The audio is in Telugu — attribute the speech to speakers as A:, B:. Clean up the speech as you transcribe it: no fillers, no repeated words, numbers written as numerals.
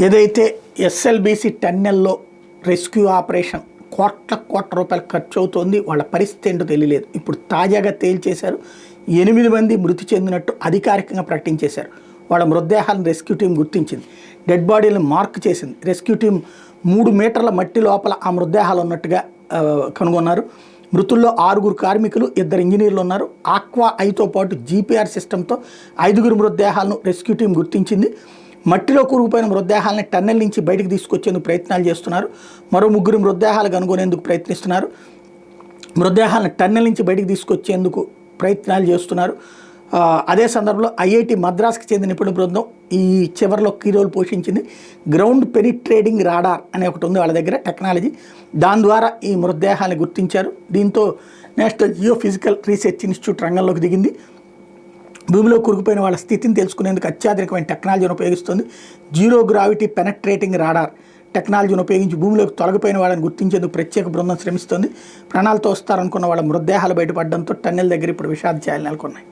A: ఏదైతే ఎస్ఎల్బీసీ టన్నెల్లో రెస్క్యూ ఆపరేషన్ కోట్ల రూపాయలు ఖర్చు అవుతోంది. వాళ్ళ పరిస్థితి ఏంటో తెలియలేదు. ఇప్పుడు తాజాగా తేల్చేశారు. 8 మంది మృతి చెందినట్టు అధికారికంగా ప్రకటించేశారు. వాళ్ళ మృతదేహాలను రెస్క్యూ టీం గుర్తించింది. డెడ్ బాడీలను మార్క్ చేసింది. రెస్క్యూ టీం 3 మీటర్ల మట్టి లోపల ఆ మృతదేహాలు ఉన్నట్టుగా కనుగొన్నారు. మృతుల్లో 6 కార్మికులు, 2 ఇంజనీర్లు ఉన్నారు. ఆక్వా ఐతో పాటు జీపీఆర్ సిస్టంతో 5 మృతదేహాలను రెస్క్యూ టీం గుర్తించింది. మట్టిలో కూరుకుపోయిన మృతదేహాలని టన్నెల్ నుంచి బయటకు తీసుకొచ్చేందుకు ప్రయత్నాలు చేస్తున్నారు. మరో 3 మృతదేహాలు కనుగొనేందుకు ప్రయత్నిస్తున్నారు. మృతదేహాలను టన్నెల్ నుంచి బయటకు తీసుకొచ్చేందుకు ప్రయత్నాలు చేస్తున్నారు. అదే సందర్భంలో ఐఐటి మద్రాస్కి చెందిన నిపుణుల బృందం ఈ చివరిలో కీ రోల్ పోషించింది. గ్రౌండ్ పెనిట్రేటింగ్ రాడార్ అనే ఒకటి ఉంది వాళ్ళ దగ్గర టెక్నాలజీ. దాని ద్వారా ఈ మృతదేహాన్ని గుర్తించారు. దీంతో నేషనల్ జియోఫిజికల్ రీసెర్చ్ ఇన్స్టిట్యూట్ రంగంలోకి దిగింది. భూమిలో కూరుకుపోయిన వాళ్ళ స్థితిని తెలుసుకునేందుకు అత్యాధునికమైన టెక్నాలజీని ఉపయోగిస్తుంది. జీరో గ్రావిటీ పెనట్రేటింగ్ రాడార్ టెక్నాలజీని ఉపయోగించి భూమిలోకి తొలగిపోయిన వాళ్ళని గుర్తించేందుకు ప్రత్యేక బృందం శ్రమిస్తుంది. ప్రాణాలతో వస్తారనుకున్న వాళ్ళ మృతదేహాలు బయటపడడంతో టన్నెల్ దగ్గర ఇప్పుడు విషాద ఛాయలు నెలకొన్నాయి.